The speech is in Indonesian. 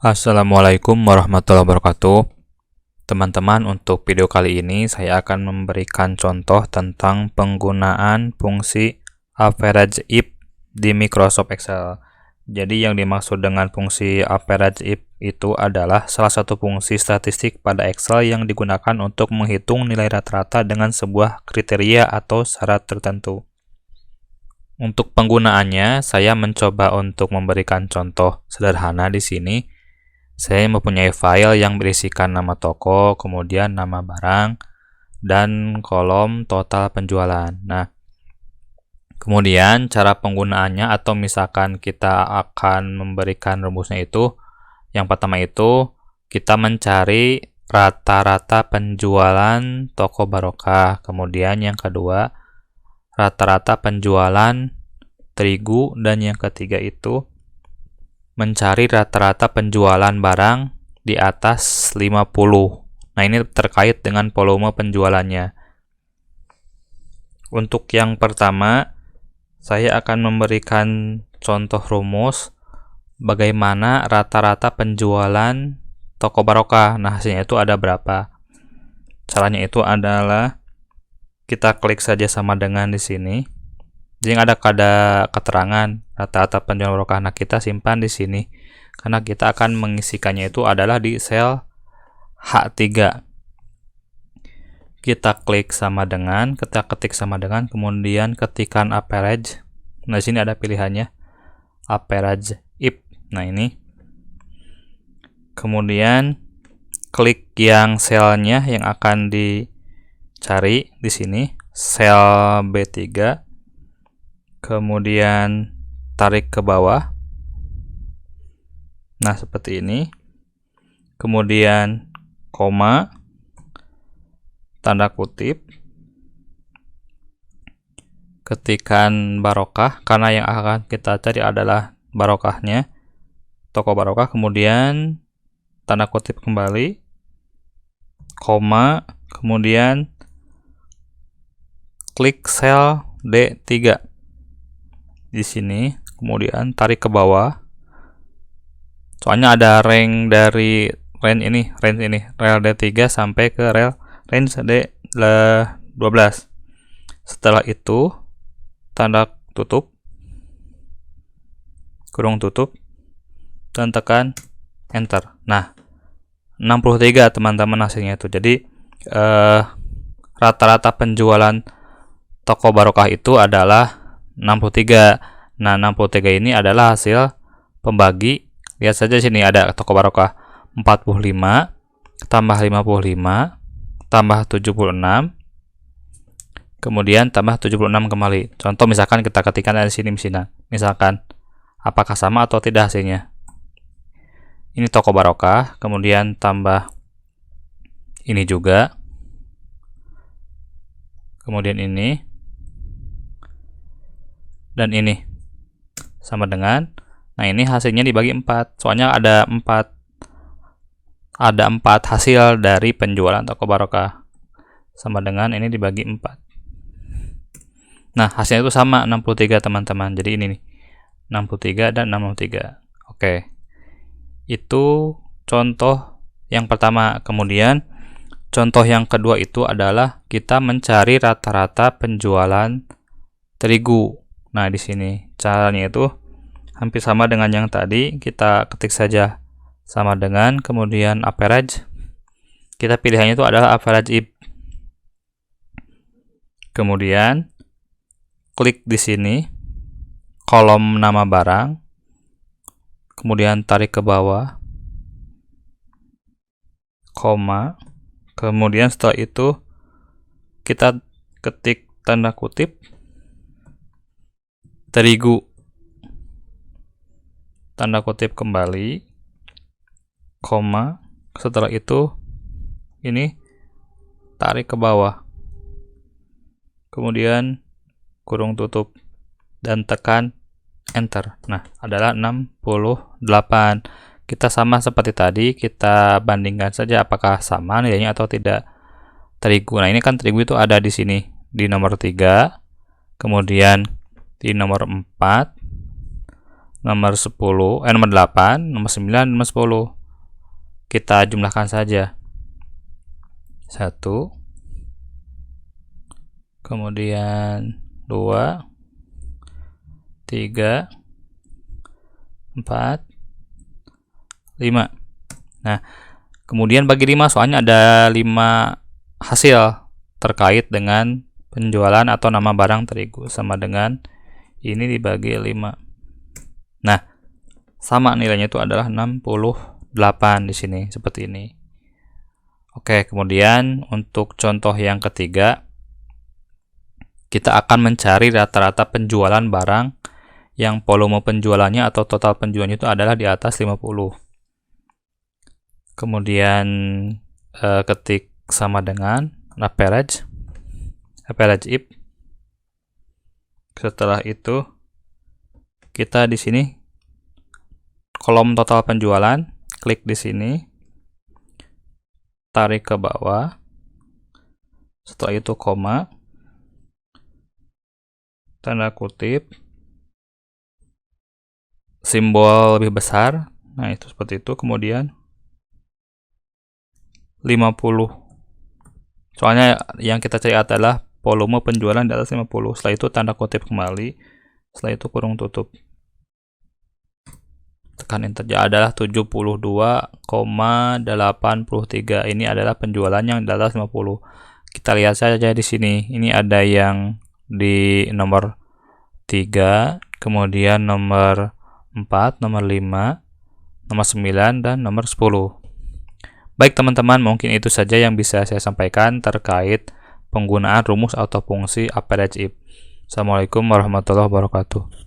Assalamualaikum warahmatullahi wabarakatuh. Teman-teman, untuk video kali ini saya akan memberikan contoh tentang penggunaan fungsi average if di Microsoft Excel. Jadi yang dimaksud dengan fungsi average if itu adalah salah satu fungsi statistik pada Excel yang digunakan untuk menghitung nilai rata-rata dengan sebuah kriteria atau syarat tertentu. Untuk penggunaannya, saya mencoba untuk memberikan contoh sederhana di sini. Saya mempunyai file yang berisikan nama toko, kemudian nama barang, dan kolom total penjualan. Nah, kemudian cara penggunaannya atau misalkan kita akan memberikan rumusnya itu, yang pertama itu kita mencari rata-rata penjualan toko Barokah. Kemudian yang kedua, rata-rata penjualan terigu, dan yang ketiga itu mencari rata-rata penjualan barang di atas 50. Nah, ini terkait dengan volume penjualannya. Untuk yang pertama, saya akan memberikan contoh rumus bagaimana rata-rata penjualan toko Barokah. Nah, hasilnya itu ada berapa. Caranya itu adalah kita klik saja sama dengan di sini. Jadi ada keterangan rata-rata penjualan Barokah. Nah, kita simpan di sini karena kita akan mengisikannya itu adalah di sel H3. Kita klik sama dengan, kita ketik sama dengan, kemudian ketikkan average. Nah, di sini ada pilihannya average if. Nah, ini. Kemudian klik yang selnya yang akan dicari di sini, sel B3. Kemudian tarik ke bawah. Nah, seperti ini. Kemudian koma, tanda kutip, ketikkan Barokah karena yang akan kita cari adalah Barokahnya, toko Barokah. Kemudian tanda kutip kembali, koma, kemudian klik sel D3 di sini, kemudian tarik ke bawah. Soalnya ada range dari range ini rel D3 sampai ke range D12. Setelah itu tanda tutup, kurung tutup, dan tekan enter. Nah, 63 teman-teman hasilnya itu. Jadi rata-rata penjualan toko Barokah itu adalah 63. Nah, 63 ini adalah hasil pembagi. Lihat saja sini ada toko Barokah 45 tambah 55 tambah 76, kemudian tambah 76 kembali. Contoh misalkan kita ketikkan dari sini misalkan apakah sama atau tidak hasilnya. Ini toko Barokah, kemudian tambah ini juga, kemudian ini, dan ini sama dengan. Nah, ini hasilnya dibagi 4. Soalnya ada 4 hasil dari penjualan toko Barokah. Sama dengan ini dibagi 4. Nah, hasilnya itu sama 63 teman-teman. Jadi ini nih, 63 dan 63. Oke. Itu contoh yang pertama. Kemudian contoh yang kedua itu adalah kita mencari rata-rata penjualan terigu. Nah, di sini caranya itu hampir sama dengan yang tadi. Kita ketik saja sama dengan, kemudian average. Kita pilihannya itu adalah average if. Kemudian klik di sini kolom nama barang. Kemudian tarik ke bawah, koma. Kemudian setelah itu kita ketik tanda kutip terigu, tanda kutip kembali, koma. Setelah itu ini tarik ke bawah, kemudian kurung tutup dan tekan enter. Nah, adalah 68. Kita sama seperti tadi, kita bandingkan saja apakah sama nilainya atau tidak. Terigu, nah ini kan terigu itu ada di sini di nomor 3, kemudian di nomor 4, nomor 10, nomor 8, nomor 9, nomor 10. Kita jumlahkan saja. 1, kemudian 2, 3, 4, 5. Nah, kemudian bagi 5, soalnya ada 5 hasil terkait dengan penjualan atau nama barang terigu, sama dengan ini dibagi 5. Nah, sama nilainya itu adalah 68 di sini, seperti ini. Oke, kemudian untuk contoh yang ketiga, kita akan mencari rata-rata penjualan barang yang volume penjualannya atau total penjualannya itu adalah di atas 50. Kemudian ketik sama dengan average if. Setelah itu kita di sini kolom total penjualan, klik di sini, tarik ke bawah. Setelah itu koma, tanda kutip, simbol lebih besar. Nah, itu seperti itu. Kemudian 50. Soalnya yang kita cari adalah volume penjualan di atas 50. Setelah itu tanda kutip kembali. Setelah itu kurung tutup. Tekan enter. Adalah 72,83. Ini adalah penjualan yang di atas 50. Kita lihat saja di sini. Ini ada yang di nomor 3, kemudian nomor 4, nomor 5, nomor 9, dan nomor 10. Baik teman-teman, mungkin itu saja yang bisa saya sampaikan terkait penggunaan rumus atau fungsi average if. Assalamualaikum warahmatullahi wabarakatuh.